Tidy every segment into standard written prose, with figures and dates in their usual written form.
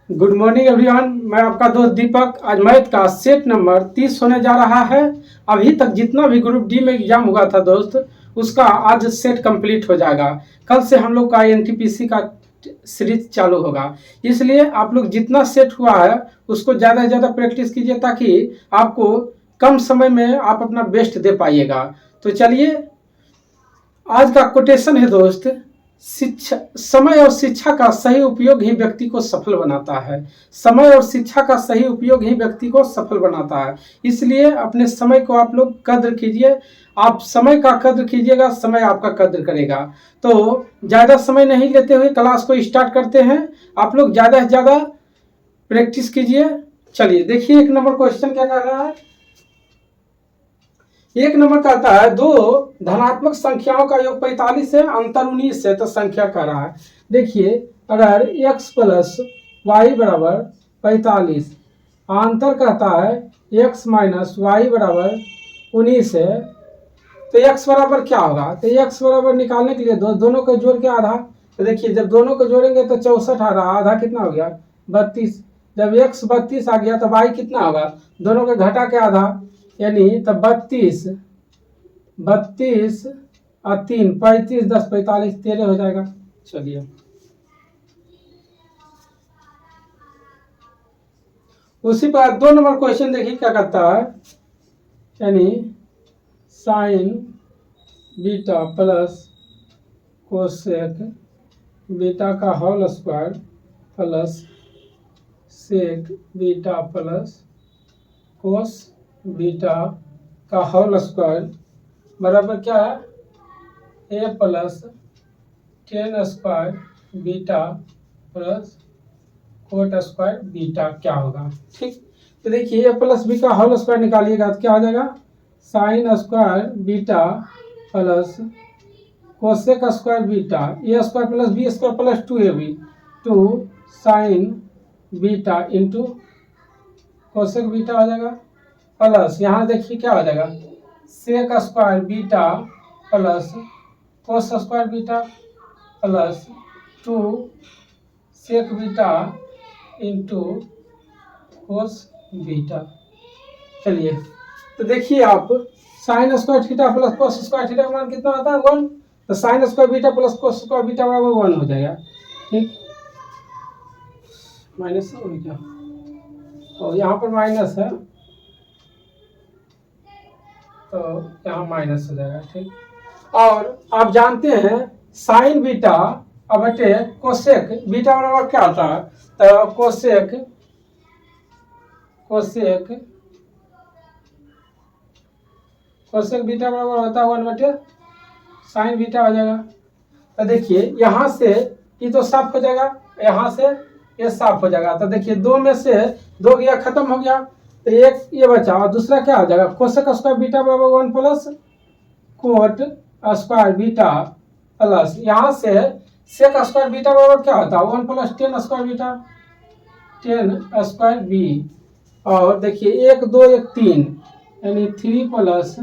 Good morning everyone. मैं आपका दोस्त दीपक। आज मैथ का सेट नंबर 30 होने जा रहा है। अभी तक जितना भी ग्रुप डी में एग्जाम हुआ था दोस्त, उसका आज सेट कंप्लीट हो जाएगा। कल से हम लोग का एनटीपीसी का सीरीज चालू होगा, इसलिए आप लोग जितना सेट हुआ है उसको ज़्यादा से ज़्यादा प्रैक्टिस कीजिए, ताकि आपको कम समय में आप अपना बेस्ट दे पाइएगा। तो चलिए, आज का कोटेशन है दोस्त, शिक्षा समय और शिक्षा का सही उपयोग ही व्यक्ति को सफल बनाता है। समय और शिक्षा का सही उपयोग ही व्यक्ति को सफल बनाता है। इसलिए अपने समय को आप लोग कद्र कीजिए। आप समय का कद्र कीजिएगा, समय आपका कद्र करेगा। तो ज़्यादा समय नहीं लेते हुए क्लास को स्टार्ट करते हैं। आप लोग ज़्यादा से ज़्यादा प्रैक्टिस कीजिए। चलिए देखिए, एक नंबर क्वेश्चन क्या कर रहा है। एक नंबर कहता है दो धनात्मक संख्याओं का योग 45 है, अंतर 19 है, तो संख्या कह रहा है। देखिए, अगर x प्लस वाई बराबर 45, अंतर कहता है x माइनस वाई बराबर 19 है, तो x बराबर क्या होगा। तो x बराबर निकालने के लिए दोनों को जोड़ के आधा। तो देखिए, जब दोनों को जोड़ेंगे तो 64 आ रहा, आधा कितना हो गया 32। जब x 32 आ गया तो y कितना होगा, दोनों को घटा के आधा, यानी तब 32 और 3 35 10 45 13 हो जाएगा। चलिए, उसी पर 2 नंबर क्वेश्चन देखिए क्या करता है। यानी sine beta plus cosec beta का whole square plus sec beta plus cos beta का होल स्क्वायर बराबर क्या है, a plus 10 square beta plus cot square beta क्या होगा। ठीक, तो देखिए, ए प्लस बी का होल स्क्वायर निकालिएगा तो क्या हो जाएगा, sine square beta plus cosec square beta, a square plus b square plus 2ab, 2 sine beta into cosec beta हो जाएगा, प्लस यहाँ देखिए क्या हो जाएगा, sec square beta plus cos square beta plus 2 sec beta into cos beta. चलिए, तो देखिए आप, sine square theta plus cos square theta का मान कितना आता है 1, तो sine square beta plus cos square beta बराबर 1 हो जाएगा। ठीक, माइनस हो गया, तो यहाँ पर माइनस है तो यहाँ माइनस हो जाएगा। ठीक, और आप जानते हैं साइन बीटा अब बटे कोसेक बीटा बराबर क्या होता है, तो कोसेक बीटा बराबर होता है 1 बटे साइन बीटा हो जाएगा। तो देखिए, यहाँ से ये तो साफ हो जाएगा, यहाँ से ये साफ हो जाएगा। तो देखिए, 2 में से 2 गया, खत्म हो गया, तो एक ये बचा और दूसरा क्या हो जाएगा, कोसेक स्क्वायर बीटा बराबर 1 plus cot square beta plus यहाँ से सेक स्क्वायर बीटा बराबर क्या होता है 1 plus 10 square beta 10 square b. और देखिए 1 2 1 3, यानी 3 plus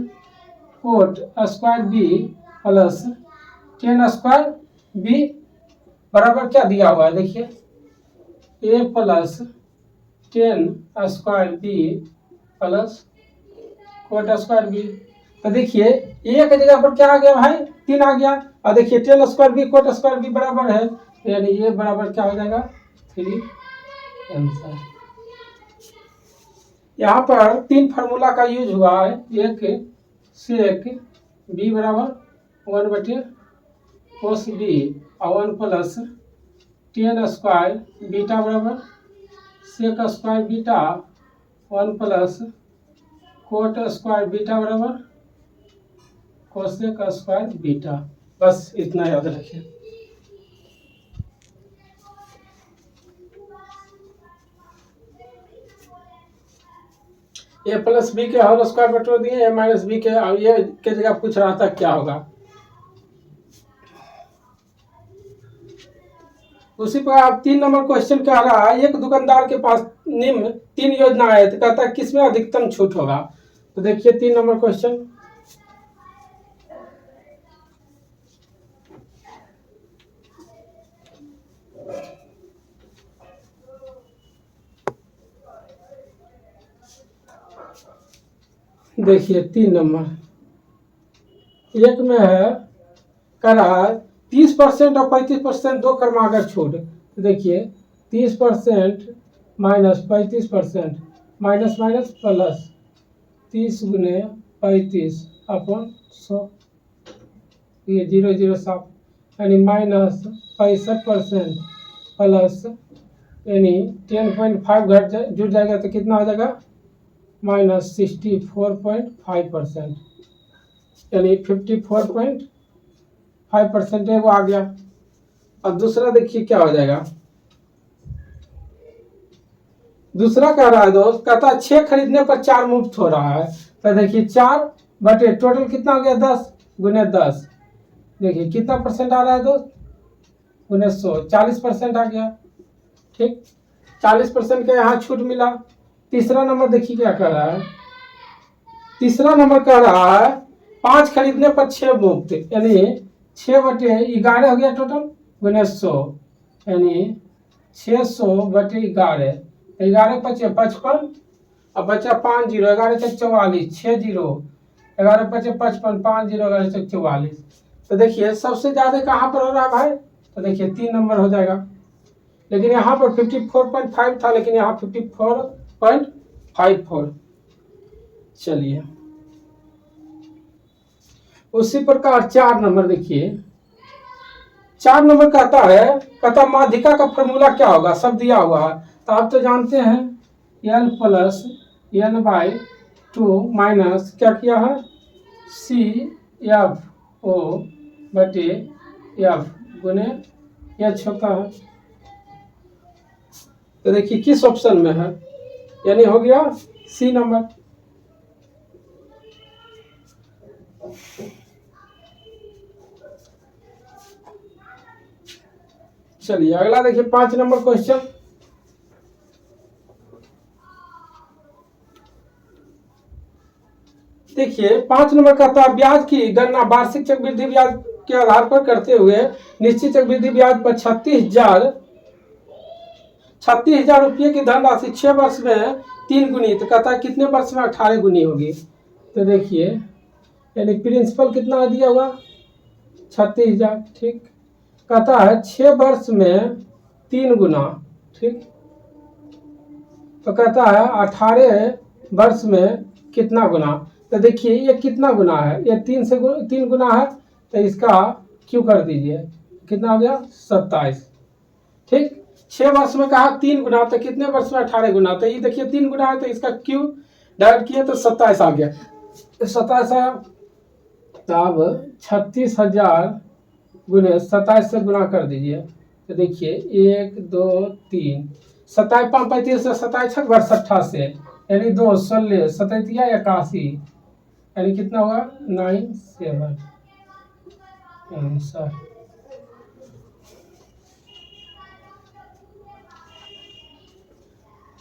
cot square b plus 10 square B बराबर क्या दिया हुआ है, देखिए a plus 10 square b plus cot square b. तो देखिए, ए की जगह पर क्या आ गया भाई, 3 आ गया, और देखिए 10 square B cot square B बराबर है, यानी ये बराबर क्या हो जाएगा 3 आंसर। यहाँ पर 3 फार्मूला का यूज हुआ है। एक सेक बी बराबर 1 बटे कोस बी और 1 प्लस 10 स्क्वायर बीटा बराबर sec square beta 1 plus cot square beta बराबर कोसेक स्क्वायर बीटा। बस इतना याद रखिए। ए प्लस बी के होल स्क्वायर बटो दिए, ए माइनस बी के, ये के जगह पूछ रहा था क्या होगा। उसी पर आप 3 नंबर क्वेश्चन कह रहा है, एक दुकानदार के पास निम्न 3 योजना है, तो कहता है किसमें अधिकतम छूट होगा। तो देखिए 3 नंबर क्वेश्चन, देखिए 3 नंबर एक में है कह रहा है 30% और 35% दो क्रमागत छूट। तो देखिए 30% माइनस 35% माइनस माइनस प्लस 30 गुने 35 अपन 100 ये 0 0 7 यानी माइनस 65% प्लस यानी 10.5 जुड़ जाएगा तो कितना हो जाएगा माइनस 64.5% यानी 54.5% वो आ गया। अब दूसरा देखिए क्या हो जाएगा। दूसरा कह रहा है दोस्त कहता है 6 खरीदने पर 4 मुफ्त हो रहा है। तो देखिए 4 बटे टोटल कितना हो गया 10 गुने 10 देखिए कितना परसेंट आ रहा है दोस्त गुने 100 40% आ गया। ठीक 40% का यहाँ छूट मिला। तीसरा नंबर देखिए क्या कह रहा है। तीसरा नंबर कह रहा है 5 खरीदने पर 6 मुफ्त यानी 6 बटे 11 हो गया टोटल गुने 100 यानी 600 बटे 11 11 पचे 55 अब बचा 5 जीरो 11 चक 44 6 जीरो 11 पचे 55 5 जीरो 11 चक 44। तो देखिए सबसे ज्यादा कहाँ पर हो रहा है भाई तो देखिए 3 नंबर हो जाएगा। लेकिन यहाँ पर 54.5 था लेकिन यहाँ 54.54। चलिए उसी प्रकार 4 नंबर देखिए 4 नंबर कहता माध्यिका का फॉर्मूला क्या होगा सब दिया हुआ है। तो आप तो जानते हैं n plus n by 2 minus क्या किया है सी एफ ओ बटे एफ गुने एच होता है। तो देखिए किस ऑप्शन में है यानी हो गया सी नंबर। चलिए अगला देखिए 5 नंबर क्वेश्चन। देखिए 5 नंबर कहता है ब्याज की गणना वार्षिक चक्रवृद्धि ब्याज के आधार पर करते हुए निश्चित चक्रवृद्धि ब्याज पर 36,000 रुपये की धनराशि 6 वर्ष में 3 गुनी। तो कहता है कितने वर्ष में 18 गुनी होगी। तो देखिए यानी प्रिंसिपल कितना दिया हुआ 36,000। ठीक कहता है 6 वर्ष में 3 गुना। ठीक तो कहता है 18 वर्ष में कितना गुना। तो देखिए ये कितना गुना है ये 3 गुना है तो इसका क्यों कर दीजिए कितना हो गया 27। ठीक 6 वर्ष में कहा 3 गुना तो कितने वर्ष में 18 गुना। तो ये देखिए 3 गुना है तो इसका क्यों डायरेक्ट किया तो 27 आ गया। 27 आया तो अब 36,000 गुने 27 से गुना कर दीजिए। तो देखिए 1 2 3 27 5 35 से 27 6 वर्ष 88 यानी 2 16 27 81 यानी कितना होगा 97 आंसर।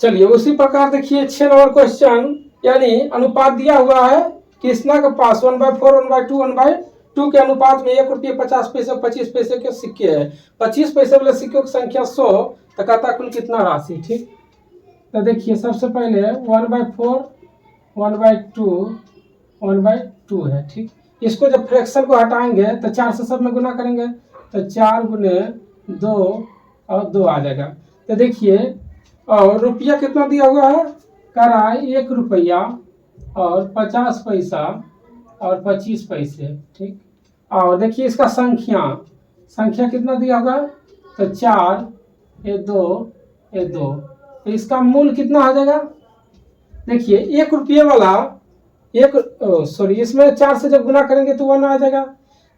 चलिए उसी प्रकार देखिए 6 नंबर क्वेश्चन यानी अनुपात दिया हुआ है कृष्णा के पास 1/4 1/2 1/2 के अनुपात में 1 रुपये 50 पैसे 25 पैसे के सिक्के है। 25 पैसे वाले सिक्कों की संख्या 100 तो कहता कुल कितना राशि। ठीक तो देखिए सबसे पहले 1/4 1/2 1/2 है। ठीक इसको जब फ्रैक्शन को हटाएंगे तो 4 से सब में गुना करेंगे तो 4 गुने 2 और 2 आ जाएगा। तो देखिए और रुपया कितना दिया हुआ है कह रहा है 1 रुपया और 50 पैसा और 25 पैसे। ठीक और देखिए इसका संख्या कितना दिया होगा तो 4 ये 2 ये 2 तो इसका मूल कितना आ जाएगा। देखिए 1 रुपये वाला इसमें 4 से जब गुना करेंगे तो 1 आ जाएगा।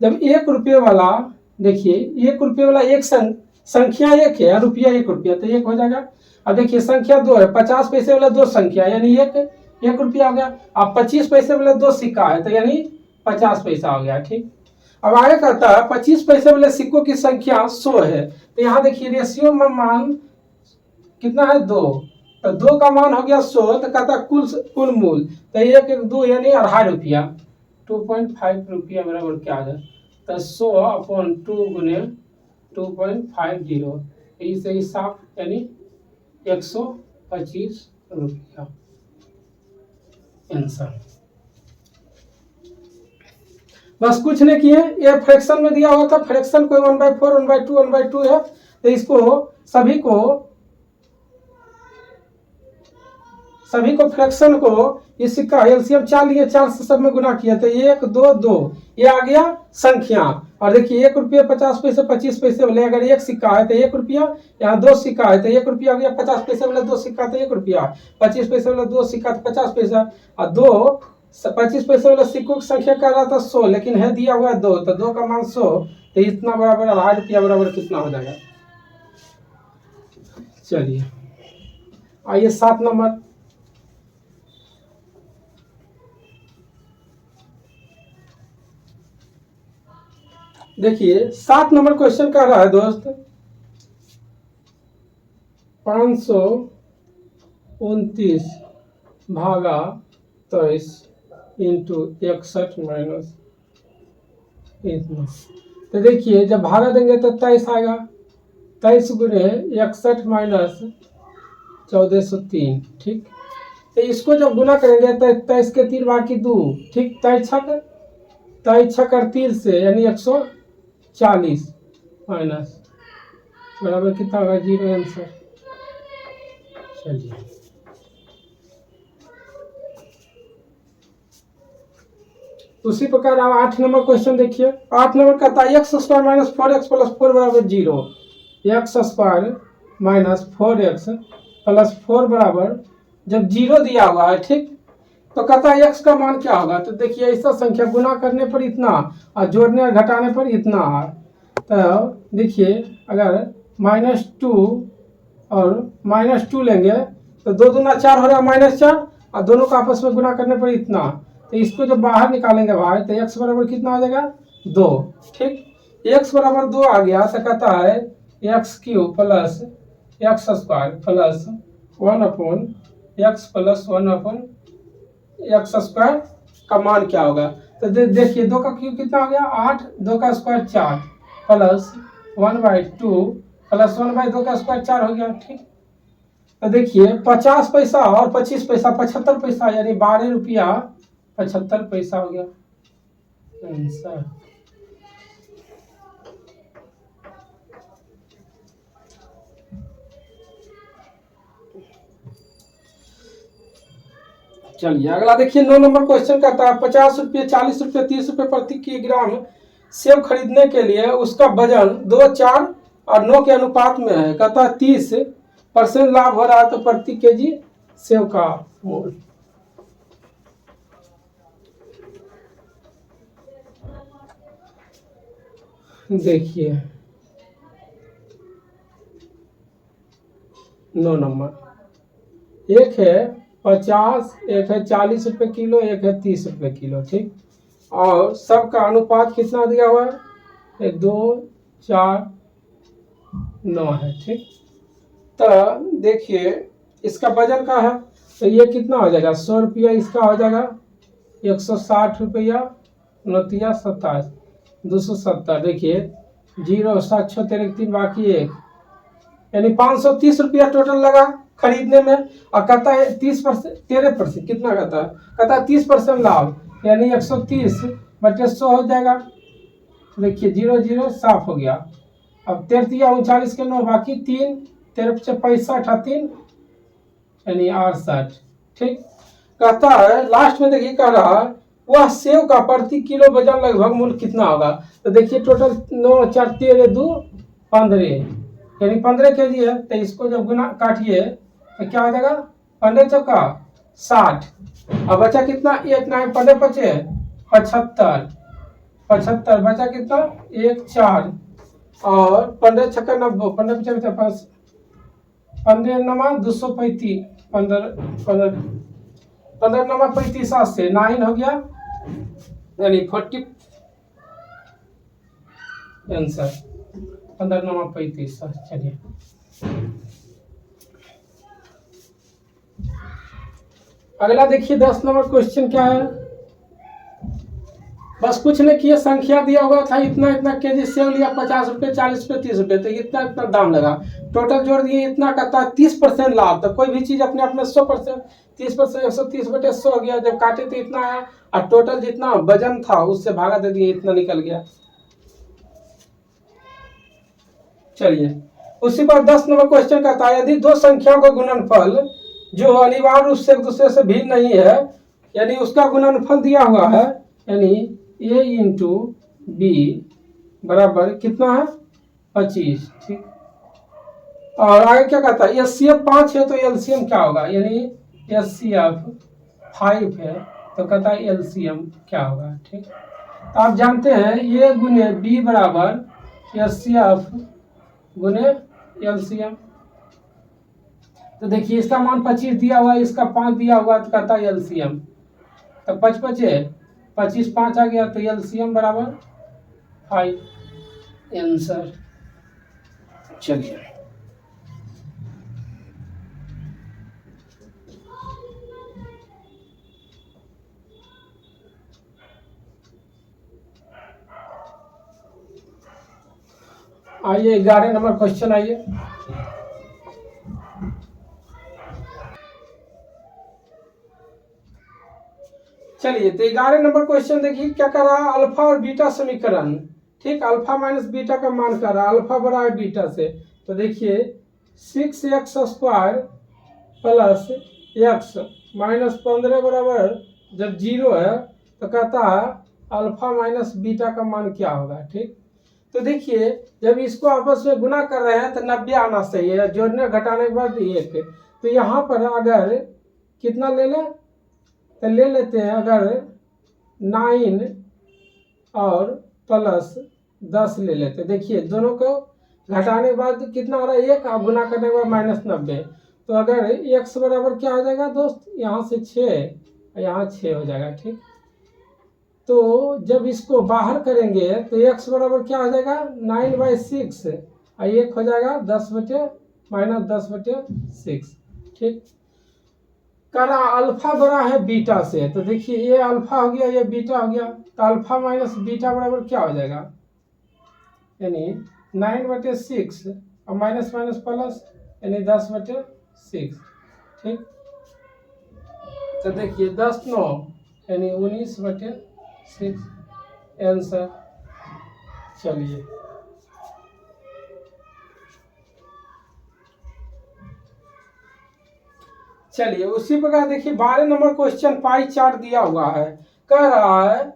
जब 1 रुपये वाला देखिए 1 रुपये वाला एक संख्या 1 है रुपया 1 रुपया तो 1 हो जाएगा। अब देखिए संख्या 2 है 50 पैसे वाला 2 संख्या यानी 1 रुपया हो गया। अब 25 पैसे वाला 2 सिक्का है तो यानी 50 पैसा हो गया। ठीक अब आगे कहता है 25 पैसे वाले सिक्कों की संख्या 100 है। तो यहाँ देखिए रेशियो में मान कितना है 2 तो 2 का मान हो गया 100 तो कहता कुल मूल तो 1 1 2 यानी 2.5 रुपया 2.5 रुपया बराबर क्या आ जाए तो 100/2 गुने 2.50 इसे साफ यानी 125 रुपया आंसर। बस कुछ नहीं किए, ये फ्रैक्शन में दिया हुआ था, फ्रैक्शन कोई 1/4 1/2 1/2 है, तो इसको सभी को फ्रैक्शन को इस सिक्का एलसीएम 4 लिए, 4 से सब में गुना किया, तो 1 2 2 ये आ गया संख्या। और देखिए 1 रुपये 50 पैसे 25 पैसे वाले अगर एक सिक्का है तो 1 रुपया, यहाँ 2 सिक्का है तो 1 रुपया हो गया, 50 पैसे वाला 2 सिक्का तो 1 रुपया, 25 पैसे वाला 2 सिक्का तो 50 पैसा, और 25 पैसे वाला सिक्कों की संख्या कह रहा था 100, लेकिन है दिया हुआ 2, तो 2 का मान 100, तो इतना बराबर 2.5 रुपया बराबर कितना हो जाएगा। चलिए आइए 7 नंबर। देखिए 7 नंबर क्वेश्चन कर रहा है दोस्त, 529 भागा 23 इंटू 61 माइनस इतना। तो देखिए जब भागा देंगे तो 23 आएगा, 23 गुने 61 माइनस 1403, ठीक। तो इसको जब गुना करेंगे तो 23 के 3 बाकी 2, ठीक, 23 छक 38 से यानी 140 माइनस बराबर कितना होगा 0 आंसर। चलिए उसी प्रकार आप 8 नंबर क्वेश्चन देखिए। 8 नंबर कहता है x square minus 4x plus 4 बराबर 0। X square minus 4x plus 4 बराबर जब 0 दिया हुआ है, ठीक, तो कहता है एक्स का मान क्या होगा। तो देखिए ऐसा संख्या गुना करने पर इतना और जोड़ने और घटाने पर इतना है। तो देखिए अगर -2 और -2 लेंगे तो 2 दूना 4 हो रहा है -4, और दोनों का आपस में गुना करने पर इतना, तो इसको जब बाहर निकालेंगे भाई तो x बराबर कितना आ जाएगा 2, ठीक। x बराबर 2 आ गया तो कहता है x³ plus x square plus 1/x plus 1/x square का मान क्या होगा। तो देखिए 2 का क्यूब कितना हो गया 8, 2 का स्क्वायर 4 प्लस 1/2 प्लस 1/2 का स्क्वायर 4 हो गया, ठीक। तो देखिए 50 पैसा और 25 पैसा 75 पैसा यानी 12 रुपया 75 पैसा हो गया आंसर। चलिए अगला देखिए 9 नंबर क्वेश्चन कहता है 50 रुपये 40 रुपये 30 रुपये प्रति किलोग्राम सेब खरीदने के लिए उसका वजन 2, 4 और 9 के अनुपात में है। कहता है 30% लाभ हो रहा है तो प्रति केजी सेब का मूल्य। देखिए 9 नंबर, एक है 50, एक है 40 रुपये किलो, एक है 30 रुपये किलो, ठीक। और सबका अनुपात कितना दिया हुआ है 2, 4, 9 है, ठीक। तो देखिए इसका वजन का है तो ये कितना हो जाएगा 100 रुपया, इसका हो जाएगा 160 रुपया, 9 27 270। देखिए 0 7 6 3 बाकी 1 यानी 530 रुपया टोटल लगा खरीदने में। और कहता है 13% कितना कहता है 30% लाभ यानी 130/100 हो जाएगा। देखिए 0 0 साफ हो गया। अब 13 39 के 9 बाकी 3 13 65 3 यानी 68, ठीक। कहता है लास्ट में देखिए कह रहा है वह सेव का प्रति किलो वजन लगभग मूल्य कितना होगा। तो देखिए टोटल 9 4 13 2 15 यानी 15 केजी है। तो इसको जब गुना काटिए तो क्या हो जाएगा 15 चौका 60 और बचा कितना 1 9 15 बचे 75 बचा कितना 1 4 और 15 छक्का 90 15 55 15 नमा 235 15 नमा 35 से 9 हो गया यानी 40 आंसर 15 नमा 35। चलिए अगला देखिए 10 नंबर क्वेश्चन क्या है। बस कुछ नहीं किया, संख्या दिया हुआ था इतना इतना केजी सेव लिया, 50 रुपये, 40 रुपये, 30 रुपये, तो इतना इतना दाम लगा, टोटल जोड़ दिए इतना कहता है 30% लाभ। तो कोई भी चीज़ अपने आप में 100%, 30%, 130/100 हो गया, जब काटे तो इतना आया, और टोटल जितना वजन था उससे भागा दे दिए, इतना निकल गया। चलिए उसी पर 10 नंबर क्वेश्चन कहता है, यदि दो संख्याओं का गुणनफल जो अनिवार्य रूप से एक दूसरे से भिन्न नहीं है, यानी उसका गुणनफल दिया हुआ है, यानी a इंटू बी बराबर कितना है 25, ठीक। और आगे क्या कहता है, एचसीएफ 5 है तो एलसीएम क्या होगा, यानी एचसीएफ 5 है तो कहता है एलसीएम क्या होगा, ठीक। तो आप जानते हैं a गुने बी बराबर एचसीएफ गुने एलसीएम। तो देखिए इसका मान 25 दिया हुआ है, इसका 5 दिया हुआ है, तो कहता है एलसीएम। तो 55 है, 25 5 आ गया, तो एलसीएम बराबर 5, आंसर। चलिए आइए 11 नंबर क्वेश्चन आइए। चलिए तो 11 नंबर क्वेश्चन देखिए क्या कर रहा है, अल्फा और बीटा समीकरण, ठीक। अल्फा माइनस बीटा का मान कर रहा है, अल्फा बड़ा है बीटा से। तो देखिए 6x² प्लस x माइनस 15 बराबर जब 0 है, तो कहता है अल्फा माइनस बीटा का मान क्या होगा, ठीक। तो देखिए जब इसको आपस में गुना कर रहे हैं तो 90 आना चाहिए, जोड़ने घटाने के बाद 1। तो यहाँ पर अगर कितना ले लें, तो ले लेते हैं अगर 9 और प्लस 10 ले लेते हैं। देखिए दोनों को घटाने के बाद कितना आ रहा है 1, और गुना करने के बाद -90। तो अगर x बराबर क्या हो जाएगा दोस्त, यहाँ से 6 यहाँ 6 हो जाएगा, ठीक। तो जब इसको बाहर करेंगे तो x बराबर क्या हो जाएगा 9/6, और 1 हो जाएगा 10/-10/6, ठीक। करा अल्फा बड़ा है बीटा से, तो देखिए ये अल्फा हो गया, ये बीटा हो गया, तो अल्फा माइनस बीटा बराबर क्या हो जाएगा, यानी 9/6 और माइनस माइनस प्लस, यानी 10/6, ठीक। तो देखिए 10 9 यानी 19/6, आंसर। चलिए चलिए उसी प्रकार देखिए 12 नंबर क्वेश्चन पाई चार्ट दिया हुआ है, कह रहा है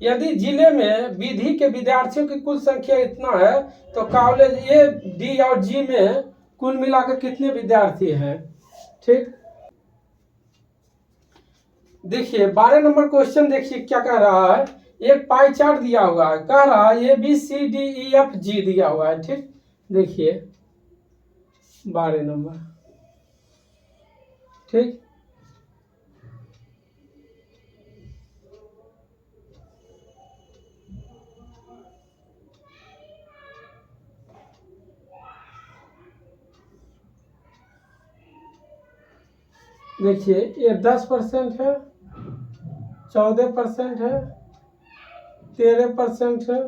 यदि जिले में विधि के विद्यार्थियों की कुल संख्या इतना है, तो कॉलेज ए डी और जी में कुल मिलाकर कितने विद्यार्थी हैं, ठीक। देखिए 12 नंबर क्वेश्चन देखिए क्या कह रहा है, एक पाई चार्ट दिया हुआ है, कह रहा है ABCDEFG दिया हुआ है, ठीक। देखिए 12 नंबर, ठीक। देखिए ये 10% है, 14% है, 13% है,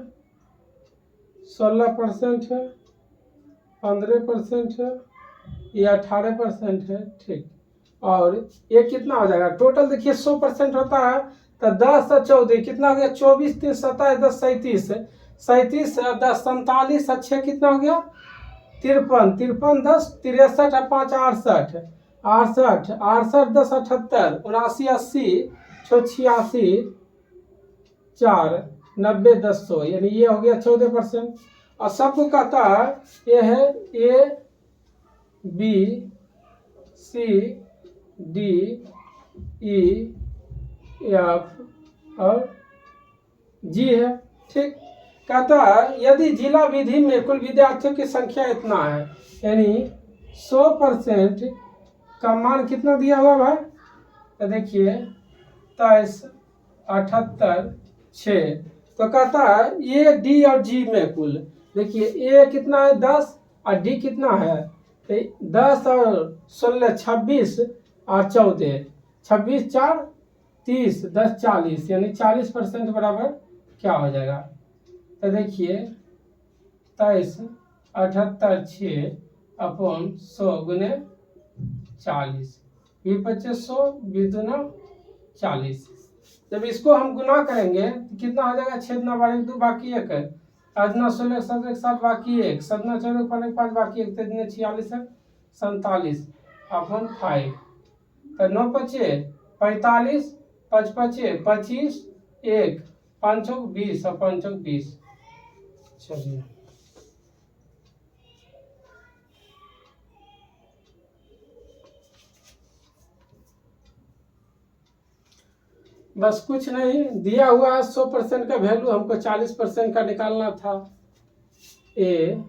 16% है, 15% है, ये 18% है, ठीक। और ये कितना हो जाएगा टोटल, देखिए 100% होता है, तो 10 और 14 कितना हो गया, 24 3 27 10 37, 37 10 47 और 6 कितना हो गया 53, 53 10 63 और 5 68, 68 68 10 78 79 80 86 4 90 10 100, यानी ये हो गया 14%। और सबको कहता है ये है ABCDEF और जी है, ठीक। कहता है यदि जिला विधि में कुल विद्यार्थियों की संख्या इतना है, यानी 100% का मान कितना दिया हुआ भाई, तो देखिए 23 78 6, तो कहता है ये डी और जी में कुल, देखिए ए कितना है 10 और डी कितना है, 10 और 16 26 और 14, 26 4 30 10 40 यानी 40% बराबर क्या हो जाएगा? तो देखिए 23 78 6 अपॉन 100 गुने 40, 2500 22 40। जब इसको हम गुना करेंगे तो कितना हो जाएगा? 6 दूना 12 2 बाकी 1 है, 8 9 16 7 1 7 बाकी 1, 7 9 14 5 5 बाकी 1, 3 46 है 47 अपॉन 5। तो 9 पचे 45, 5 पचे 25, 1 5 चौक 20 और 5 चौक 20। चलिए बस कुछ नहीं, दिया हुआ है 100% का वैल्यू, हमको 40% का निकालना था, ए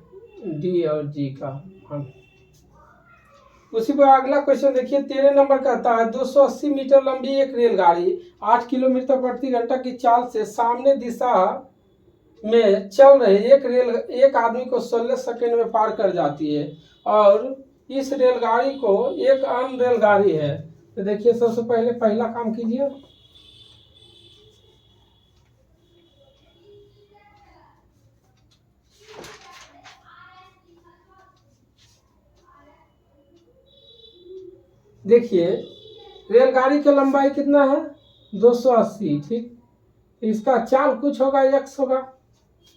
डी और जी का। हाँ उसी पर अगला क्वेश्चन देखिए 13 नंबर कहता है 280 मीटर लंबी एक रेलगाड़ी 8 किलोमीटर प्रति घंटा की चाल से सामने दिशा में चल रहे एक आदमी को 16 सेकंड में पार कर जाती है, और इस रेलगाड़ी को एक अन्य रेलगाड़ी है। तो देखिए सबसे पहले पहला काम कीजिए, देखिए रेलगाड़ी की लंबाई कितना है? 280, ठीक। इसका चाल कुछ होगा, एक्स होगा,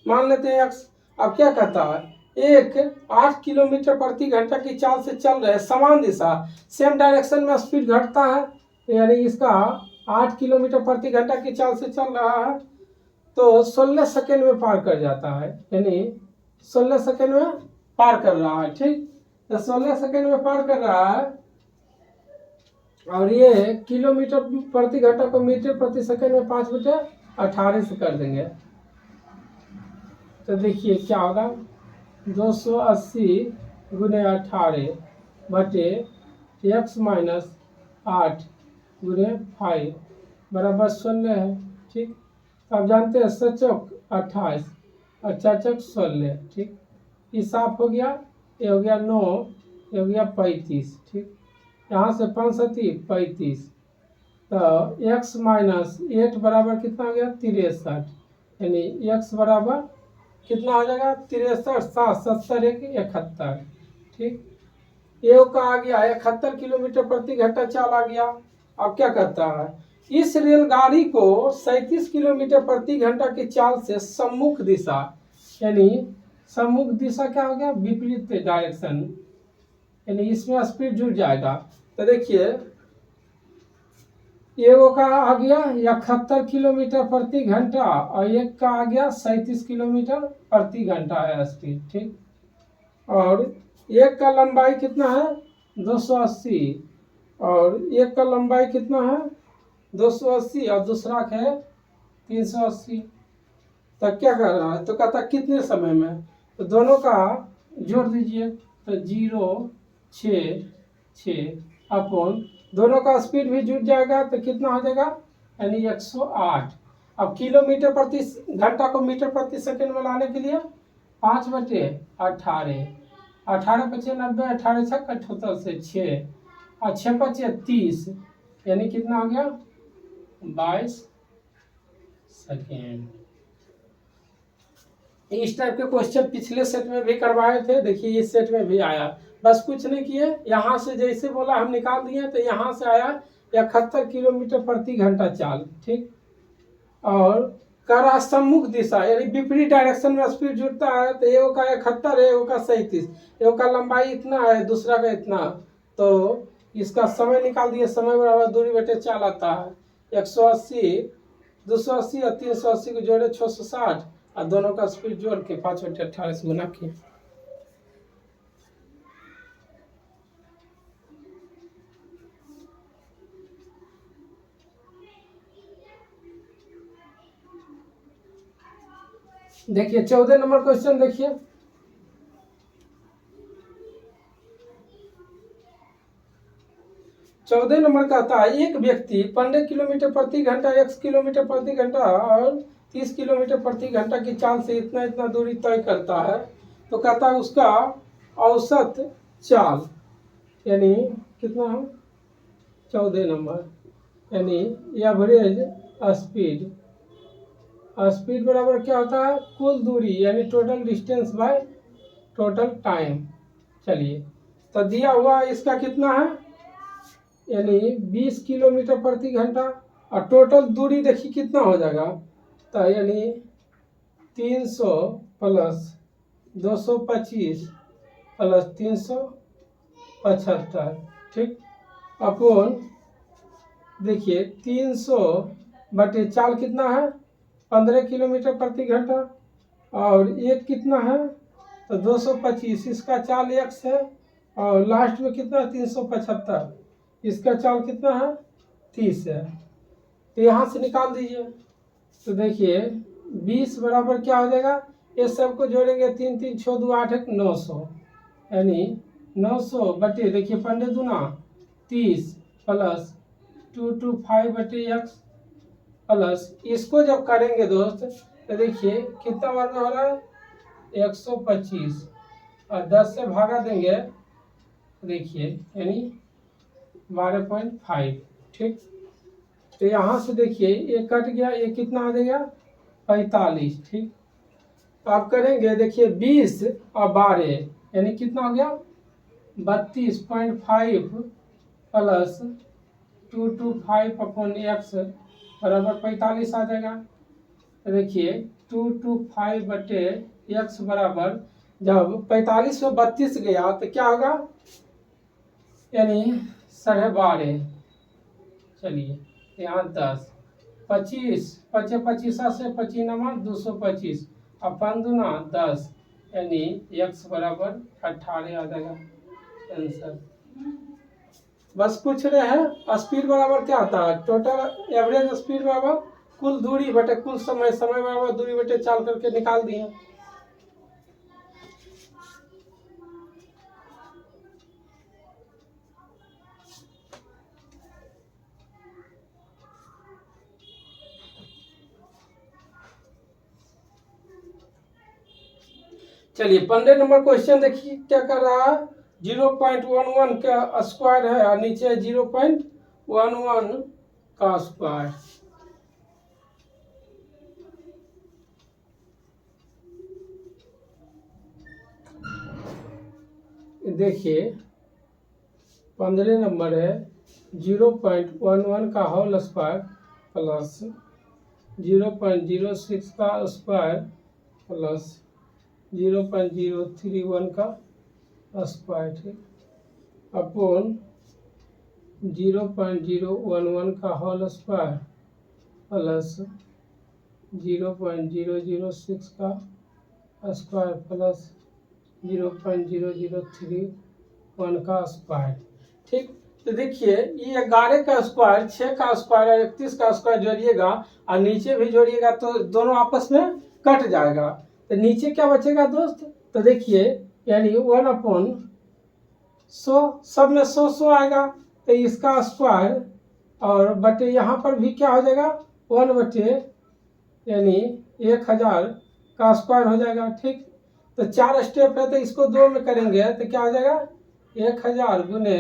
मान लेते हैं एक्स। अब क्या कहता है? एक 8 किलोमीटर प्रति घंटा की चाल से चल रहे समान दिशा, सेम डायरेक्शन में स्पीड घटता है, यानी इसका 8 किलोमीटर प्रति घंटा की चाल से चल रहा है तो 16 सेकेंड में पार कर जाता है, यानी 16 सेकेंड में पार कर रहा है, ठीक। तो 16 सेकेंड में पार कर रहा है, और ये किलोमीटर प्रति घंटा को मीटर प्रति सेकंड में 5/18 से कर देंगे। तो देखिए क्या होगा? 280 गुने 18 बटे x माइनस 8 गुने 5 बराबर 16 है, ठीक। अब जानते हैं 7 28 और 4 16, ठीक। ये साफ हो गया, ये हो गया 9, ये हो गया 35, ठीक। यहाँ से 5 7 35, तो x माइनस 8 बराबर कितना हो गया? 63, यानी x बराबर कितना हो जाएगा? 63 7 70 1 71, ठीक। ये का आ गया 71 किलोमीटर प्रति घंटा चाल आ गया। अब क्या करता है? इस रेलगाड़ी को 37 किलोमीटर प्रति घंटा की चाल से सम्मुख दिशा, यानी सम्मुख दिशा क्या हो गया? विपरीत डायरेक्शन, यानी इसमें स्पीड जुड़ जाएगा। तो देखिए एगो का आ गया 71 किलोमीटर प्रति घंटा और एक का आ गया 37 किलोमीटर प्रति घंटा है स्पीड, ठीक। और एक का लंबाई कितना है? 280, और एक का लंबाई कितना है? 280 और दूसरा का है 380। तो क्या कर रहा है? तो कहता कितने समय में? तो दोनों का जोड़ दीजिए, तो 0 6 6 अपॉन दोनों का स्पीड भी जुड़ जाएगा तो कितना हो जाएगा? यानी 108। अब किलोमीटर प्रति घंटा को मीटर प्रति सेकंड में लाने के लिए 5/18, 18 पचे 90, 18 छक 78 से 6 और 6 पचे 30, यानी कितना हो गया? 22 सेकेंड। इस टाइप के क्वेश्चन पिछले सेट में भी करवाए थे, देखिए इस सेट में भी आया। बस कुछ नहीं किए, यहाँ से जैसे बोला हम निकाल दिए, तो यहाँ से आया 71 किलोमीटर प्रति घंटा चाल, ठीक। और करा सम्मुख दिशा, यानी विपरीत डायरेक्शन में स्पीड जुड़ता है, तो एगो का 71 है, एगो का 37, एगो का लंबाई इतना है, दूसरा का इतना, तो इसका समय निकाल दिए, समय बराबर दूरी बटे चाल आता है 180, 280 और 380 को जोड़े 660 और दोनों का स्पीड जोड़ के 5/18 से गुना किए। देखिए 14 नंबर क्वेश्चन देखिए, चौदह नंबर कहता है एक व्यक्ति 15 किलोमीटर प्रति घंटा 1 किलोमीटर प्रति घंटा और 30 किलोमीटर प्रति घंटा की चाल से इतना इतना दूरी तय करता है, तो कहता है उसका औसत चाल, यानी कितना है? 14 नंबर, यानी एवरेज स्पीड। स्पीड बराबर क्या होता है, कुल दूरी यानी total distance by total time. चलिए तो दिया हुआ इसका कितना है, यानी 20 किलोमीटर प्रति घंटा, और टोटल दूरी देखिए कितना हो जाएगा, तो यानी 300 प्लस 225 प्लस 375, ठीक, अपन देखिए 300 बटे 4 कितना है, 15 किलोमीटर प्रति घंटा, और एक कितना है तो 225, इसका चाल x है, और लास्ट में कितना 375, इसका चाल कितना है 30 है। तो यहाँ से निकाल दीजिए, तो देखिए 20 बराबर क्या हो जाएगा, ये सबको जोड़ेंगे 3 3 6 2 8 1 900, यानी 900 बटे देखिए 15 दूना 30 प्लस 225 बटे x प्लस, इसको जब करेंगे दोस्त तो देखिए कितना बार में हो रहा है 125, और 10 से भागा देंगे देखिए यानी 12.5, ठीक। तो यहाँ से देखिए ये कट गया, ये कितना आ जाएगा 45, ठीक। अब करेंगे देखिए 20 और 12 यानी कितना हो गया 32.5 प्लस 225 अपॉन x बराबर 45 आ जाएगा। तो देखिए 225 बटे x बराबर, जब 45 में 32 गया तो क्या होगा, यानी 12.5। चलिए यहाँ 10 25 पचे 25 से 25 नंबर 225, अपन दूना 10, यानी x बराबर 18 आ जाएगा आंसर। बस पूछ रहे हैं स्पीड बराबर क्या होता है, टोटल एवरेज स्पीड बराबर कुल दूरी बटे कुल समय, समय बराबर दूरी बटे चाल करके निकाल दिए। चलिए 15 नंबर क्वेश्चन देखिए क्या कर रहा है, 0.11 का स्क्वायर है और नीचे 0.11 का स्क्वायर। देखिए 15 नंबर है 0.11 का होल स्क्वायर प्लस 0.06 का स्क्वायर प्लस 0.031 का स्क्वायर, ठीक, अपॉन 0.011 का होल स्क्वायर प्लस 0.006 का स्क्वायर प्लस 0.0031 का स्क्वायर, ठीक। तो देखिए ये 11 का स्क्वायर, 6 का स्क्वायर और 31 का स्क्वायर जोड़िएगा और नीचे भी जोड़िएगा तो दोनों आपस में कट जाएगा, तो नीचे क्या बचेगा दोस्त, तो देखिए यानी 1/100, सब में 100 आएगा, तो इसका स्क्वायर और बटे यहाँ पर भी क्या हो जाएगा 1 बटे यानी 1000 का स्क्वायर हो जाएगा, ठीक। तो 4 स्टेप है तो इसको 2 में करेंगे तो क्या हो जाएगा 1000 गुने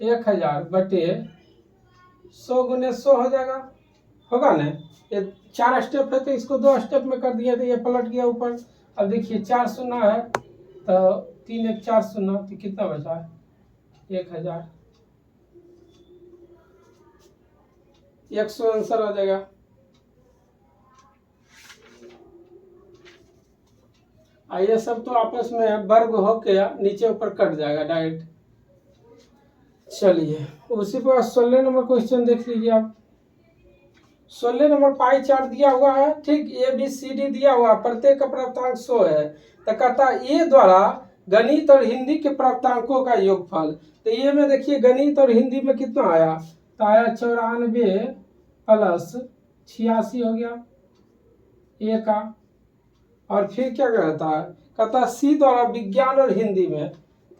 1000 बटे 100 गुने 100 हो जाएगा, होगा ना। ये 4 स्टेप है तो इसको 2 स्टेप में कर दिया तो ये पलट गया ऊपर। अब देखिए 4 शून्य है तो 3 1 4 शून्य, तो कितना बचा है 1000, 100 आंसर आ जाएगा। ये सब तो आपस में वर्ग होके नीचे ऊपर कट जाएगा डायरेक्ट। चलिए उसी पर 16 नंबर क्वेश्चन देख लीजिए आप। 16 नंबर पाई चार्ट दिया हुआ है, ठीक, ABCD दिया हुआ, प्रत्येक का प्राप्तांक 100 है, तो कहता ए द्वारा गणित और हिंदी के प्राप्तांकों का योगफल। तो ये में देखिए गणित और हिंदी में कितना आया, तो आया 94 प्लस 86 हो गया ए का। और फिर क्या कहता है, कहता सी द्वारा विज्ञान और हिंदी में,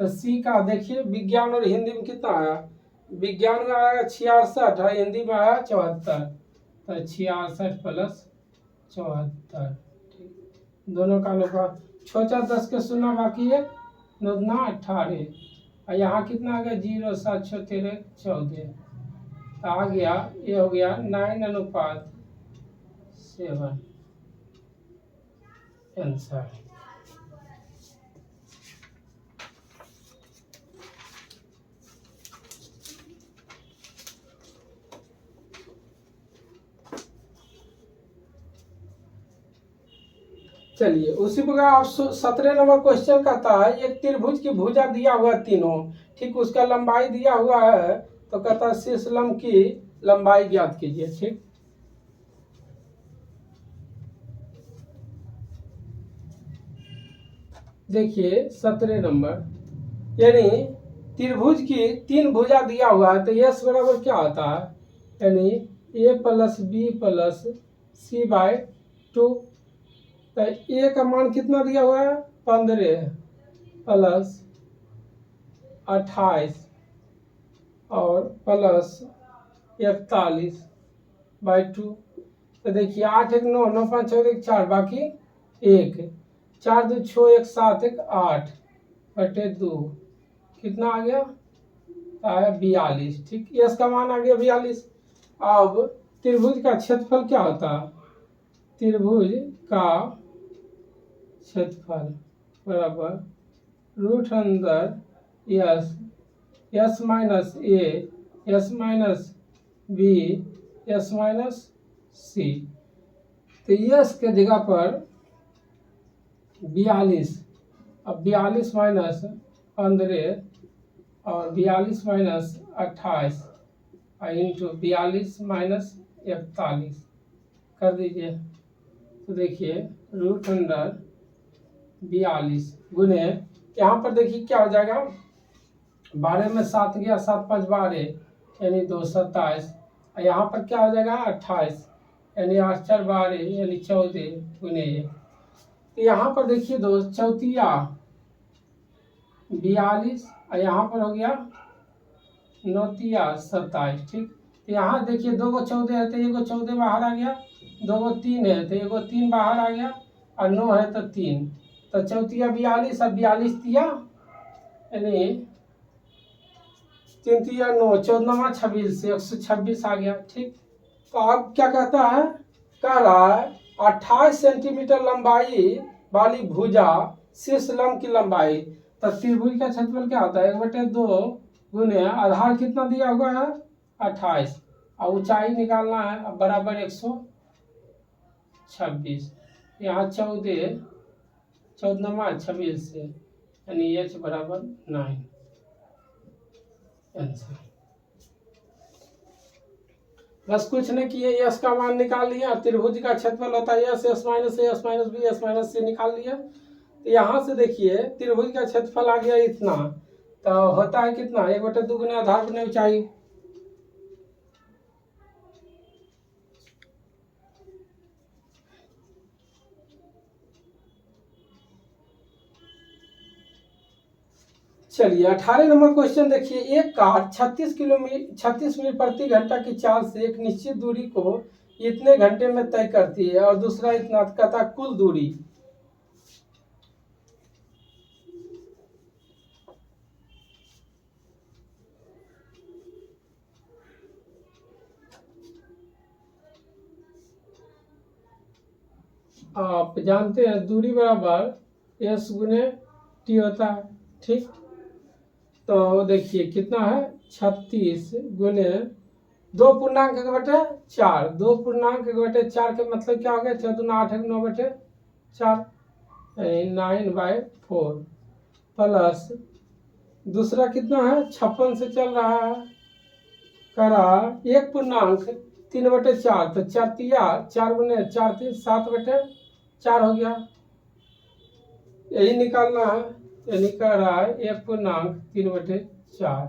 तो सी का देखिए विज्ञान और हिंदी में कितना आया, विज्ञान में आया 66 और हिंदी में आया 74, तो 66 प्लस 74, ठीक, दोनों का अनुपात 6 10 के शून्य बाकी है 9 18, और यहाँ कितना आ गया 0 7 6 13 14, आ गया, ये हो गया 9:7 आंसर। चलिए उसी प्रकार आप 17 नंबर क्वेश्चन कहता है एक त्रिभुज की भुजा दिया हुआ तीनों, ठीक, उसका लंबाई दिया हुआ है, तो कहता है शीर्ष लंब की लंबाई ज्ञात कीजिए। ठीक, देखिए 17 नंबर, यानी त्रिभुज की तीन भुजा दिया हुआ है, तो यस बराबर क्या होता है, यानी ए प्लस बी प्लस सी बाय 2। तो ए का मान कितना दिया हुआ है, 15 प्लस 28 और प्लस 41/2। तो देखिए 8 1 9 9 5 6 1 4 बाकी 1 4 2 6 1 7 1 8/2 कितना आ गया, 42। ठीक, यस का मान आ गया 42। अब त्रिभुज का क्षेत्रफल क्या होता है, त्रिभुज का क्षेत्रफल बराबर रूट अंदर s, s minus a, s minus b, s minus c. तो यस के जगह पर 42, अब 42 माइनस 15 और 42 माइनस 28 इंटू 42 माइनस 41 कर दीजिए। तो देखिए रूट अंडर 42 गुने, यहाँ पर देखिए क्या हो जाएगा, 12 में 7 गया, 7 5 12 यानी 2 27, यहाँ पर क्या हो जाएगा 28 यानी 8 4 12 यानी 14 गुने। तो यहाँ पर देखिए दो चौथिया 42 और यहाँ पर हो गया 9 तिया 27। ठीक, तो यहाँ देखिए 2 को 14 है तो 1 को 14 बाहर आ गया, 2 को 3 है तो 1 को 3 बाहर आ गया और 9 है तो 3, तो चौथिया 42 और 42 तिया यानी 3 तिया 9 14 26 126 आ गया। ठीक, तो अब क्या कहता है, कह रहा है 28 सेंटीमीटर लंबाई वाली भुजा शीर्ष लंब की लंबाई, तो त्रिभुज का क्षेत्रफल क्या होता है 1/2 गुने आधार कितना दिया हुआ है 28 और ऊंचाई निकालना है, अब बराबर 126, यहाँ 14 14 26 से यानी h बराबर 9 आंसर। बस कुछ नहीं किए, यस का मान निकाल लिया, त्रिभुज का क्षेत्रफल होता है s, s minus a, s minus b, s minus c निकाल लिया। तो यहाँ से देखिए त्रिभुज का क्षेत्रफल आ गया इतना, तो होता है कितना 1/2 गुना आधार गुना ऊंचाई। चलिए 18 नंबर क्वेश्चन देखिए, एक कार 36 मील प्रति घंटा की चाल से एक निश्चित दूरी को इतने घंटे में तय करती है और दूसरा इतना, कहता कुल दूरी। आप जानते हैं दूरी बराबर एस गुने टी होता है। ठीक, तो देखिए कितना है 36 गुने 2.1/4, 2.1/4 के मतलब क्या हो गया 4 दूना 8 9/4 9/4 प्लस दूसरा कितना है 56 से चल रहा है, करा 1.3/4, तो 4 तिया 4 गुने 4 3 7/4 हो गया, यही निकालना है, ये निकल रहा है 1.3/4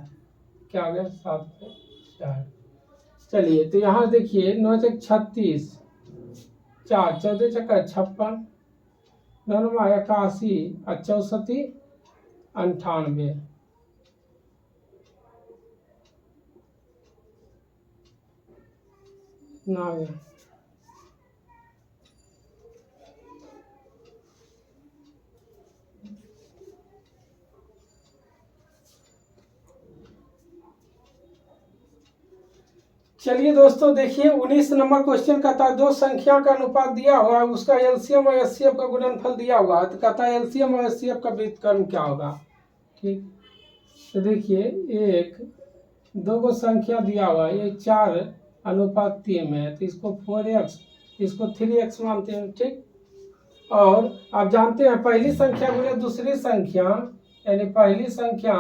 क्या हो गया 7/4। चलिए तो यहाँ देखिए 9 से 36, 4 14 चक्का 56, 9 81 और 64 98 ना गया। चलिए दोस्तों देखिए 19 नंबर क्वेश्चन कहता है दो संख्या का अनुपात दिया हुआ है, उसका एलसीएम और एचसीएफ का गुणनफल दिया हुआ है, तो कहता है एलसीएम और एचसीएफ का व्युत्क्रम क्या होगा। ठीक, तो देखिए एक दो को संख्या दिया हुआ है, ये 4:3 में है, तो इसको 4x इसको 3x मानते हैं। ठीक, और आप जानते हैं पहली संख्या गुणे दूसरी संख्या, यानी पहली संख्या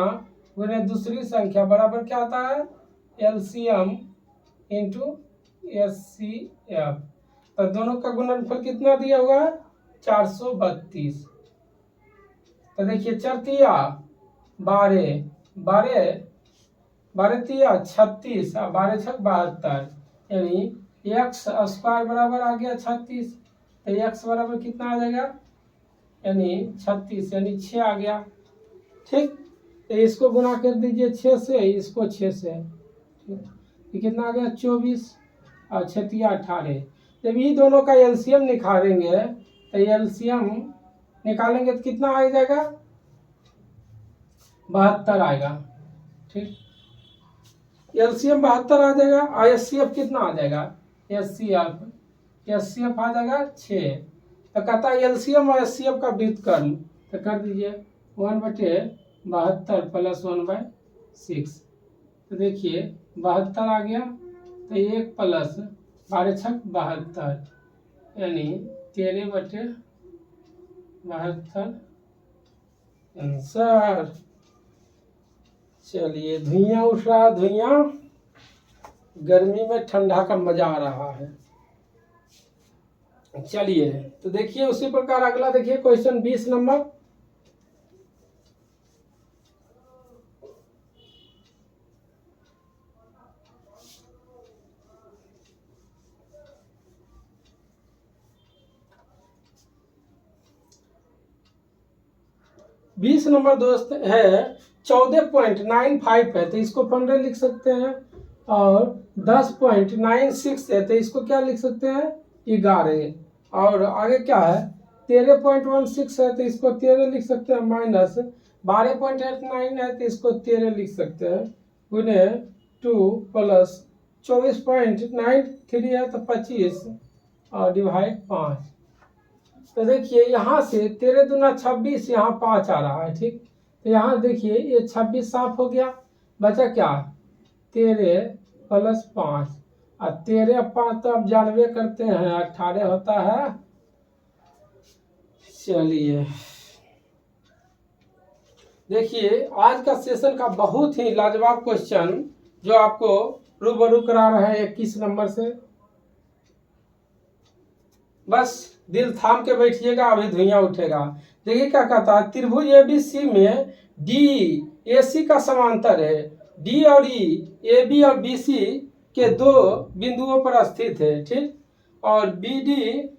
गुणे दूसरी संख्या बराबर क्या आता है, एलसीएम इंटू एचसीएफ। तो दोनों का गुणनफल कितना दिया हुआ है, 432। तो देखिए 4×3 12, 12×3 36, 12×6 72, यानी एक्स स्क्वायर बराबर आ गया 36। तो एक्स बराबर कितना आ जाएगा, यानी 36, यानी 6 आ गया। ठीक, तो इसको गुना कर दीजिए 6 से, इसको 6 से, ये कितना आ गया 24 और 6×3 18। जब ये दोनों का एलसीएम निकालेंगे तो एलसीएम निकालेंगे तो कितना आ जाएगा, 72 आएगा। ठीक, एलसीएम 72 आ जाएगा और एचसीएफ कितना आ जाएगा, एचसीएफ आ जाएगा 6। तो कहता है एलसीएम और एचसीएफ का व्युत्क्रम, तो कर दीजिए 1/72 + 1/6। तो देखिए 72 आ गया, तो 1 + 12×6 72, यानी 13/72 आंसर। चलिए धुइयां उठ रहा, धुइयां, गर्मी में ठंडा का मजा आ रहा है। चलिए तो देखिए उसी प्रकार अगला देखिए क्वेश्चन 20 नंबर। बीस नंबर दोस्त है 14.95 है, तो इसको 15 लिख सकते हैं, और 10.96 है, तो इसको क्या लिख सकते हैं, 11। और आगे क्या है 13.16 है, तो इसको 13 लिख सकते हैं, माइनस 12.89 है, तो इसको 13 लिख सकते हैं, गुने 2 + 24.93 है, तो 25 और डिवाइड 5। तो देखिए यहाँ से 13 दूना 26, यहाँ 5 आ रहा है। ठीक, तो यहाँ देखिए ये 26 साफ हो गया, बचा क्या 13 + 5, और 13 5 तो अब जानवे करते हैं 18 होता है। चलिए देखिए आज का सेशन का बहुत ही लाजवाब क्वेश्चन जो आपको रूबरू करा रहे हैं 21 नंबर से। बस दिल थाम के बैठिएगा, अभी धुइयां उठेगा। देखिए क्या कहता है, त्रिभुज एबीसी में डी एसी का समांतर है, डी और ई ए बी और बी सी के दो बिंदुओं पर स्थित है। ठीक, और बी डी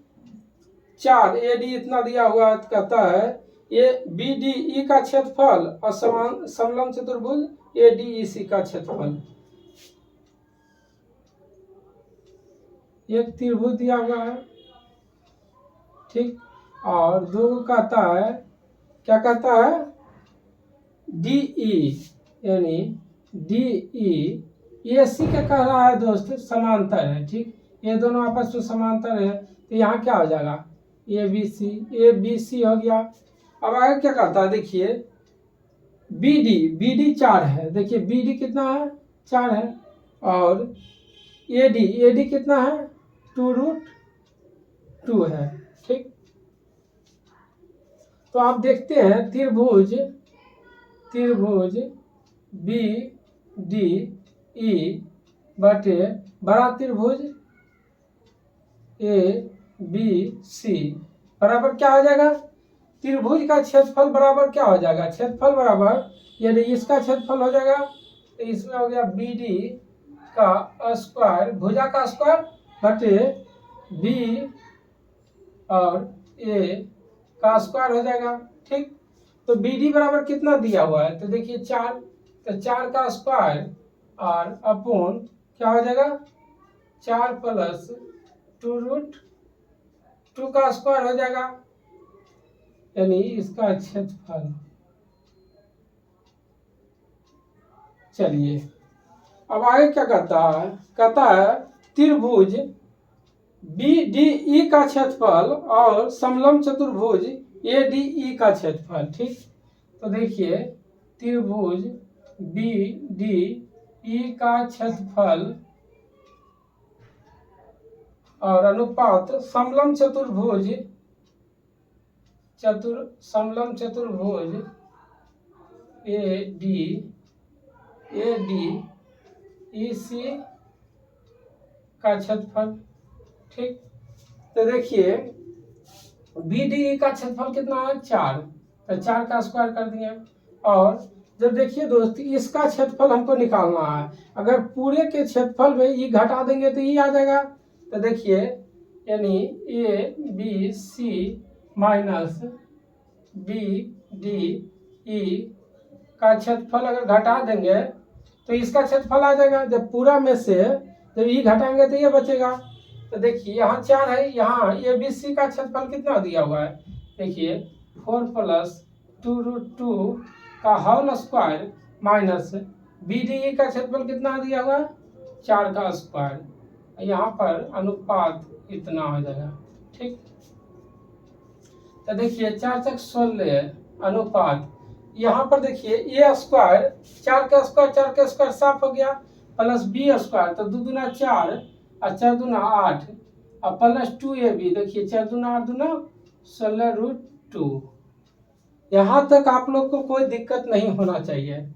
4 ए डी इतना दिया हुआ है, कहता है ए बी डी ई का क्षेत्रफल और समलंब चतुर्भुज ए डी ई सी का क्षेत्रफल। एक त्रिभुज दिया हुआ है, ठीक, और दो कहता है, क्या कहता है डीई, यानी डीई ए सी का कह रहा है दोस्त समांतर है। ठीक, ये दोनों आपस में समांतर है, तो यहाँ क्या हो जाएगा ए बी सी हो गया। अब आगे क्या कहता है, देखिए बी डी 4 है, देखिए बी डी कितना है 4 है, और ए डी कितना है 2√2 है। ठीक, तो आप देखते हैं त्रिभुज बी डी ई बटे बड़ा त्रिभुज ए बी सी बराबर क्या हो जाएगा, त्रिभुज का क्षेत्रफल बराबर क्या हो जाएगा, क्षेत्रफल बराबर, यदि इसका क्षेत्रफल हो जाएगा तो इसमें हो गया बी डी का स्क्वायर, भुजा का स्क्वायर बटे बी और ए का स्क्वायर हो जाएगा। ठीक, तो बी डी बराबर कितना दिया हुआ है, तो देखिए 4, तो 4 का स्क्वायर और अपॉन क्या हो जाएगा 4 + 2√2 का स्क्वायर हो जाएगा, यानी इसका क्षेत्रफल। चलिए अब आगे क्या कहता है त्रिभुज BDE का क्षेत्रफल और समलंब चतुर्भुज ADE का क्षेत्रफल। ठीक, तो देखिए त्रिभुज BDE का क्षेत्रफल और अनुपात समलंब चतुर्भुज ADEC का क्षेत्रफल। ठीक, तो देखिए BDE का क्षेत्रफल कितना है 4, तो 4 का स्क्वायर कर दिए। और जब देखिए दोस्त इसका क्षेत्रफल हमको निकालना है, अगर पूरे के क्षेत्रफल में ई घटा देंगे तो ई आ जाएगा। तो देखिए यानी ABC माइनस BDE का क्षेत्रफल अगर घटा देंगे तो इसका क्षेत्रफल आ जाएगा। जब पूरा में से जब ई घटाएंगे तो ये बचेगा। तो देखिए यहाँ 4 है, यहाँ ABC का क्षेत्रफल कितना दिया हुआ है, देखिए 4 + 2√2 का होल स्क्वायर माइनस BDE का क्षेत्रफल कितना दिया हुआ है 4 का स्क्वायर, यहाँ पर अनुपात इतना हो जाएगा। ठीक, तो देखिए 4 × 16 अनुपात यहाँ पर देखिए A स्क्वायर 4 का स्क्वायर साफ हो गया, प्लस B स्क्वायर तो 2 दूना 4 और 4 दूना 8 और प्लस 2AB, देखिए 4 दूना 8 दूना 16√2। यहाँ तक आप लोग को कोई दिक्कत नहीं होना चाहिए।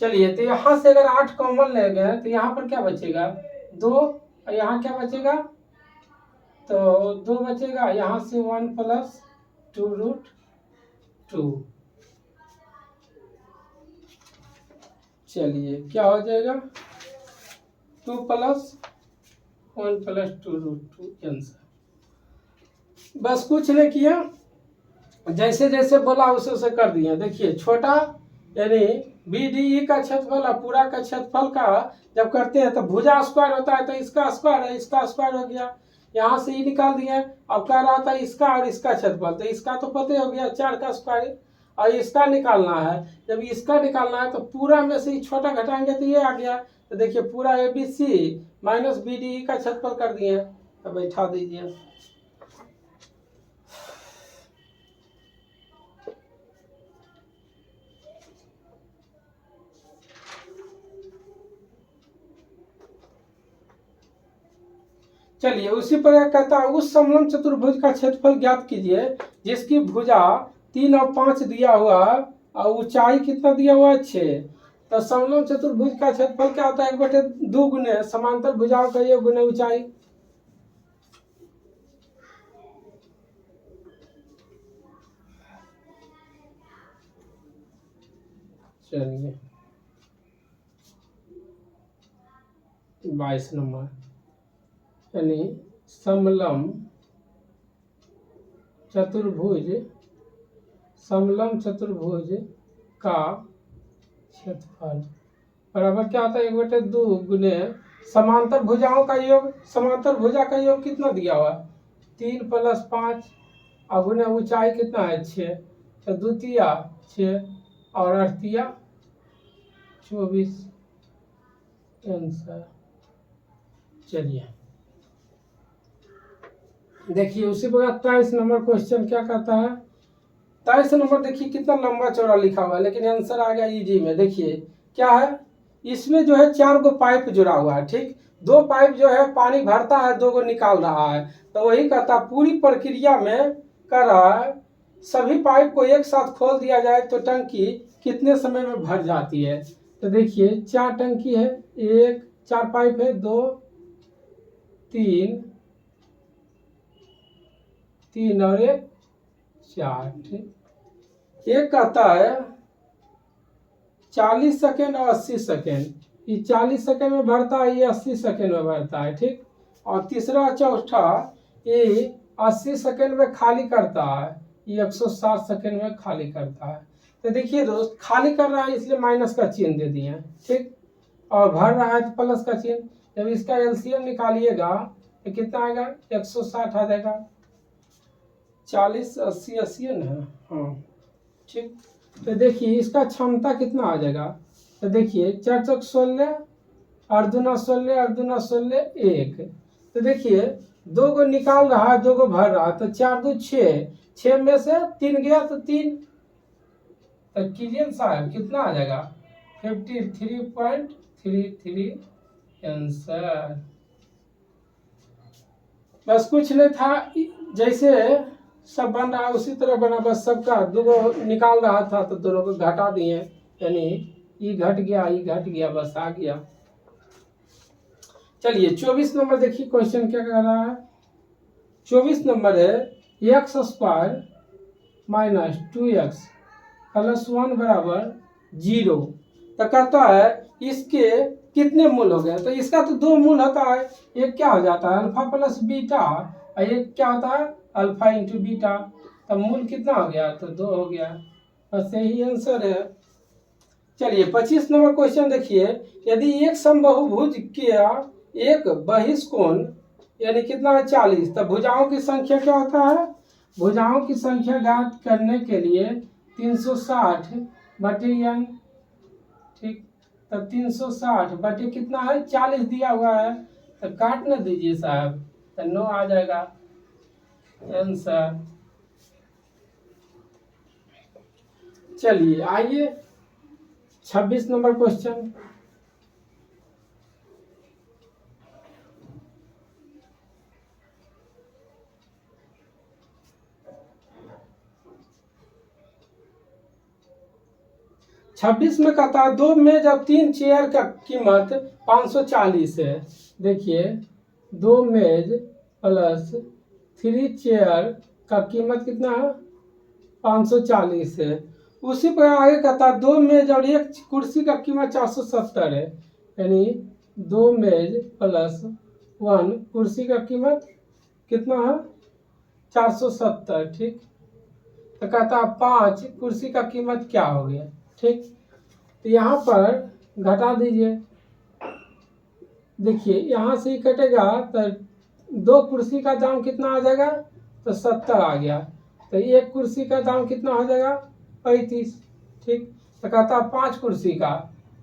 चलिए, तो यहाँ से अगर 8 कॉमन ले गए तो यहाँ पर क्या बचेगा 2, और यहाँ क्या बचेगा, तो 2 बचेगा, यहाँ से 1 + 2√2। चलिए क्या हो जाएगा 2 + 1 + 2√2 आंसर। बस कुछ नहीं किया, जैसे जैसे बोला उसे उसे कर दिया। देखिए छोटा यानी BDE का क्षेत्रफल और पूरा का क्षेत्रफल का जब करते हैं तो भुजा स्क्वायर होता है, तो इसका स्क्वायर है, इसका स्क्वायर हो गया, यहाँ से ही निकाल दिया। अब कह रहा था इसका और इसका क्षेत्रफल, तो इसका तो पता ही हो गया 4 का स्क्वायर, और इसका निकालना है। जब इसका निकालना है तो पूरा में से ही छोटा घटाएंगे तो ये आ गया। तो देखिए पूरा ABC माइनस BDE का क्षेत्रफल कर दिए, तो बैठा दीजिए। चलिए उसी प्रकार कहता है उस समलंब चतुर्भुज का क्षेत्रफल ज्ञात कीजिए जिसकी भुजा 3 और 5 दिया हुआ और ऊंचाई कितना दिया हुआ है 6। तो समलंब चतुर्भुज का क्षेत्रफल क्या होता है 1/2 गुने समांतर भुजाओं का योग गुने ऊंचाई। चलिए 22 नंबर, यानी समलंब चतुर्भुज का क्षेत्रफल बराबर क्या होता है 1/2 गुने समांतर भुजाओं का योग। समांतर भुजा का योग कितना दिया हुआ 3 + 5 और गुने ऊंचाई कितना है 6, तो द्वितीया 6 और अड़तिया 24 आंसर। चलिए देखिए उसी प्रकार 23 नंबर क्वेश्चन क्या कहता है। 23 नंबर देखिए कितना लंबा चौड़ा लिखा हुआ है, लेकिन आंसर आ गया इजी में। देखिए क्या है, इसमें जो है 4 गो पाइप जुड़ा हुआ है। ठीक, 2 पाइप जो है पानी भरता है, 2 गो निकाल रहा है। तो वही कहता पूरी प्रक्रिया में कर रहा है, सभी पाइप को एक साथ खोल दिया जाए तो टंकी कितने समय में भर जाती है। तो देखिए 4 टंकी है, 4 पाइप है, 2 3 और 1 4। ठीक, एक कहता है 40 सेकेंड और 80 सेकेंड, ये 40 सेकेंड में भरता है, ये 80 सेकेंड में भरता है। ठीक, और तीसरा चौथा ये 80 सेकेंड में खाली करता है, ये 160 सेकेंड में खाली करता है। तो देखिए दोस्त खाली कर रहा है इसलिए माइनस का चिन्ह दे दिए। ठीक, और भर रहा है तो प्लस का चिन्ह। जब इसका एलसीएम निकालिएगा तो कितना आएगा 160 आ जाएगा। 40 80 80 है ना, हाँ ठीक। तो देखिए इसका क्षमता कितना आ जाएगा, तो देखिए 4 × 16 8 दूना 16, 8 दूना 16, 1। तो देखिए 2 को निकाल रहा है, 2 को भर रहा है, तो 4 2 6, 6 में से 3 गया तो 3। तो कीजिए साहब कितना आ जाएगा 53.33 आंसर। बस कुछ नहीं था, जैसे सब बन रहा उसी तरह बना, बस सबका 2 को निकाल रहा था तो दोनों को घटा दिए, यानी ई घट गया, ई घट गया, बस आ गया। चलिए 24 नंबर देखिए क्वेश्चन क्या कर रहा है। 24 नंबर है x² माइनस 2x प्लस 1 बराबर 0। तो कहता है इसके कितने मूल हो गए। तो इसका तो 2 मूल होता है, एक क्या हो जाता है अल्फा प्लस बीटा, और एक क्या होता है अल्फा इंटू बीटा। तो मूल कितना हो गया, तो 2 हो गया, बस यही आंसर है। चलिए 25 नंबर क्वेश्चन देखिए। यदि एक समबाहुभुज का एक बहिष्कोण यानी कितना है 40, तो भुजाओं की संख्या क्या होता है। भुजाओं की संख्या ज्ञात करने के लिए 360/n, ठीक। तो 360 बटे कितना है 40 दिया हुआ है, तो काट न दीजिए साहब, तो 9 आ जाएगा आंसर। चलिए आइए 26 नंबर क्वेश्चन। छब्बीस में कहता है 2 मेज और 3 चेयर का कीमत 540 है। देखिए 2 मेज प्लस 3 चेयर का कीमत कितना है 540 है। उसी पर आगे कहता है 2 मेज और 1 कुर्सी का कीमत 470 है, यानी 2 मेज प्लस 1 कुर्सी का कीमत कितना है 470, ठीक। तो कहता है 5 कुर्सी का कीमत क्या हो गया, ठीक। तो यहाँ पर घटा दीजिए, देखिए यहाँ से ही कटेगा तो 2 कुर्सी का दाम कितना आ जाएगा, तो 70 आ गया। तो 1 कुर्सी का दाम कितना हो जाएगा 35, ठीक। तो कहता है 5 कुर्सी का,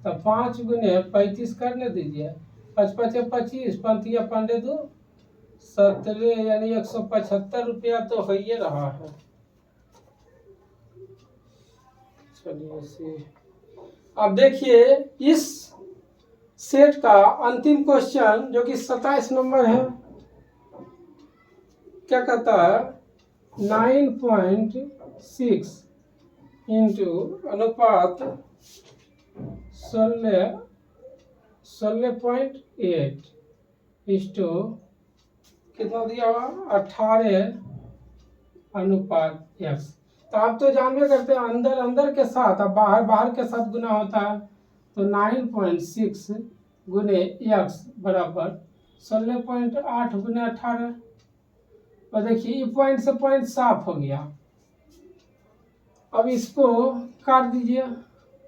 तो 5 गुने 35 करने दीजिए, 5 5 25, 5 5 2 17, यानी 175 रुपया तो हो ही रहा है। चलिए अब देखिए इस सेट का अंतिम क्वेश्चन जो कि 27 नंबर है। क्या कहता है 9.6 इंटू अनुपात 16.8 इस्टू कितना दिया हुआ 18/x। तो आप तो जानबे करते हैं अंदर अंदर के साथ अब बाहर बाहर के साथ गुना होता है। तो 9.6 गुने x बराबर 16.8 गुने 18। और देखिए ये पॉइंट से पॉइंट साफ हो गया। अब इसको काट दीजिए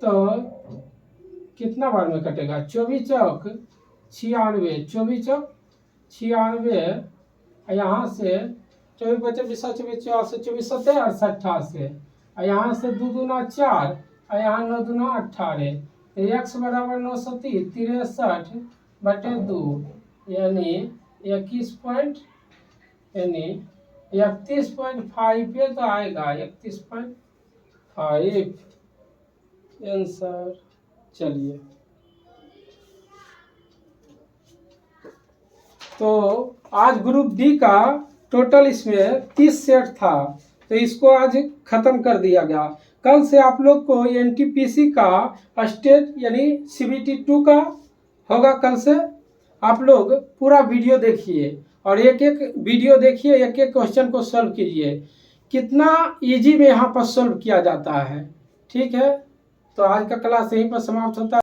तो कितना बार में कटेगा 24 चौक 96, 24 चौक 96, यहाँ से 24 25 24 24 24 17 88, यहाँ से 2 दूना 4, यहाँ 9 दूना 18, x बराबर 963/2 यानी 31 यानी 31.5 पे तो आएगा 31.5 आंसर। चलिए तो आज ग्रुप डी का टोटल इसमें 30 सेट था, तो इसको आज खत्म कर दिया गया। कल से आप लोग को एनटीपीसी का स्टेट यानी सीबीटी 2 का होगा। कल से आप लोग पूरा वीडियो देखिए और एक एक वीडियो देखिए, एक एक क्वेश्चन को सॉल्व कीजिए। कितना इजी में यहाँ पर सॉल्व किया जाता है, ठीक है। तो आज का क्लास यहीं पर समाप्त होता है।